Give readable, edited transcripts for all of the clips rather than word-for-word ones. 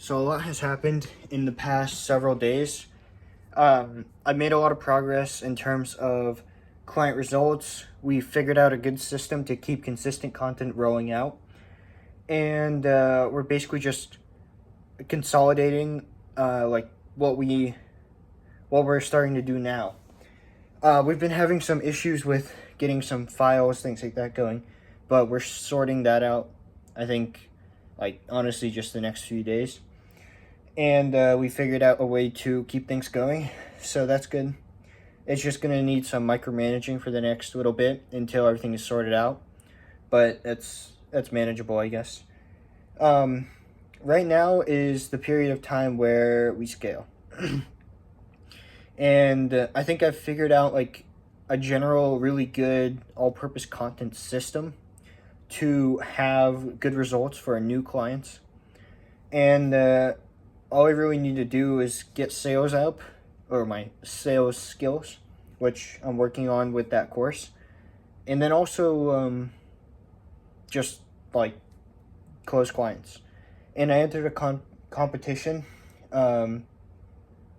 So a lot has happened in the past several days. I made a lot of progress in terms of client results. We figured out a good system to keep consistent content rolling out, and we're basically just consolidating like what we're starting to do now. We've been having some issues with getting some files, things like that going, but we're sorting that out. I think, like honestly, just the next few days. And we figured out a way to keep things going, so that's good. It's just gonna need some micromanaging for the next little bit until everything is sorted out, but that's manageable, I guess. Um, right now is the period of time where we scale, and I think I've figured out like a general, really good all-purpose content system to have good results for our new clients, and all I really need to do is get sales up, or my sales skills, which I'm working on with that course, and then also just like close clients. And I entered a competition. Um,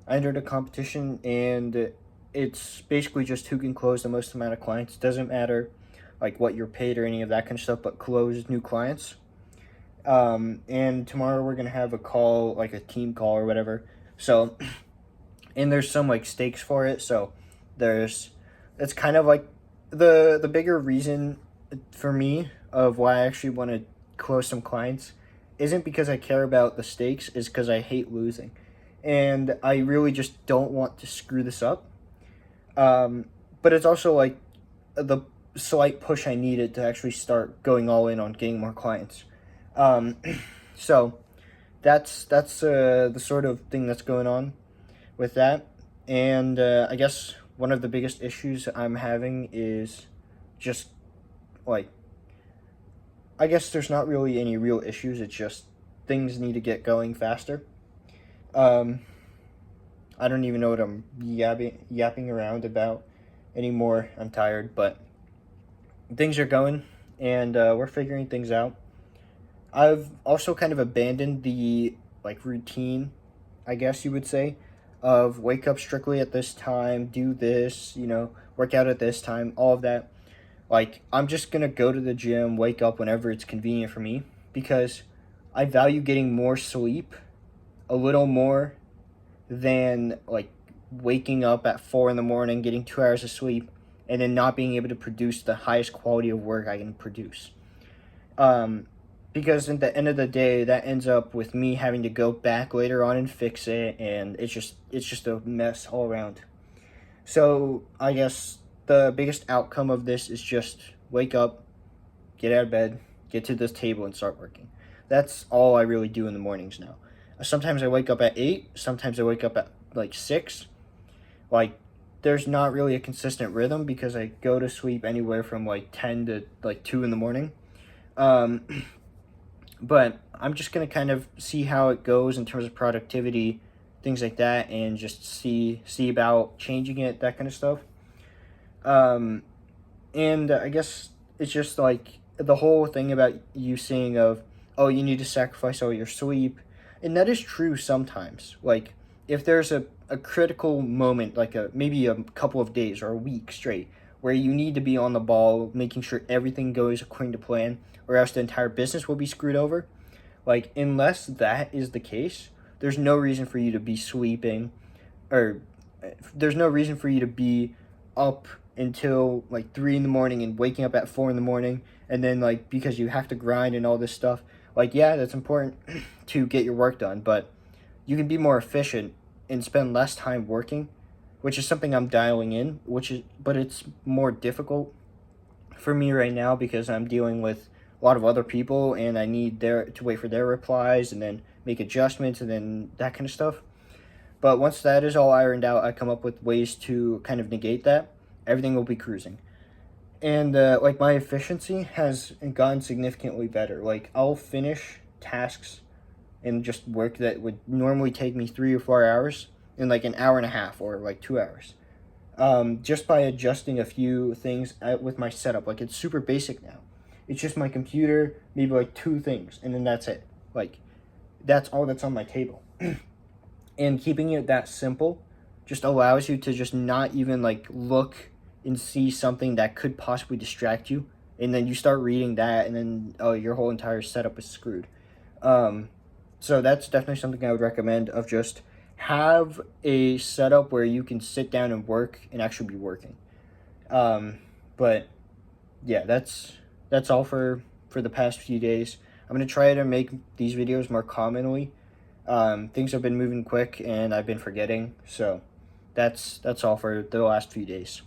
I entered a competition, and it's basically just who can close the most amount of clients. Doesn't matter like what you're paid or any of that kind of stuff, but close new clients. And tomorrow we're gonna have a call, like a team call or whatever. So, and there's some like stakes for it. So, there's, it's kind of like the bigger reason for me of why I actually want to close some clients isn't because I care about the stakes, is because I hate losing, and I really just don't want to screw this up. But it's also like the slight push I needed to actually start going all in on getting more clients. Um, so that's the sort of thing that's going on with that. And I guess one of the biggest issues I'm having is just like, I guess there's not really any real issues. It's just things need to get going faster. Um, I don't even know what I'm yapping around about anymore. I'm tired, but things are going, and we're figuring things out. I've also kind of abandoned the like routine, I guess you would say, of wake up strictly at this time, do this, work out at this time, all of that. Like, I'm just gonna go to the gym, wake up whenever it's convenient for me, because I value getting more sleep a little more than like waking up at 4 in the morning, getting 2 hours of sleep, and then not being able to produce the highest quality of work I can produce. Um, because at the end of the day, that ends up with me having to go back later on and fix it, and it's just a mess all around. So I guess the biggest outcome of this is just wake up, get out of bed, get to this table, and start working. That's all I really do in the mornings now. Sometimes I wake up at 8, sometimes I wake up at like 6. Like, there's not really a consistent rhythm because I go to sleep anywhere from like 10 to like 2 in the morning. Um, but I'm just going to kind of see how it goes in terms of productivity, things like that, and just see about changing it, that kind of stuff. Um, and I guess it's just like the whole thing about you saying of, oh, you need to sacrifice all your sleep, and that is true sometimes. Like, if there's a critical moment, like maybe a couple of days or a week straight, where you need to be on the ball, making sure everything goes according to plan, or else the entire business will be screwed over. Like, unless that is the case, there's no reason for you to be sleeping, or there's no reason for you to be up until like 3 in the morning and waking up at 4 in the morning, and then like because you have to grind and all this stuff. Like, yeah, that's important to get your work done, but you can be more efficient and spend less time working, which is something I'm dialing in, but it's more difficult for me right now because I'm dealing with a lot of other people, and I need to wait for their replies and then make adjustments and then that kind of stuff. But once that is all ironed out, I come up with ways to kind of negate that. Everything will be cruising. And like, my efficiency has gotten significantly better. Like, I'll finish tasks and just work that would normally take me 3 or 4 hours in like an hour and a half or like 2 hours. Just by adjusting a few things with my setup. Like, it's super basic now. It's just my computer, maybe like two things, and then that's it. Like, that's all that's on my table. And keeping it that simple just allows you to just not even like look and see something that could possibly distract you, and then you start reading that, and then your whole entire setup is screwed. So that's definitely something I would recommend, of just have a setup where you can sit down and work and actually be working. But yeah, that's all for the past few days. I'm gonna try to make these videos more commonly. Things have been moving quick and I've been forgetting, so that's all for the last few days.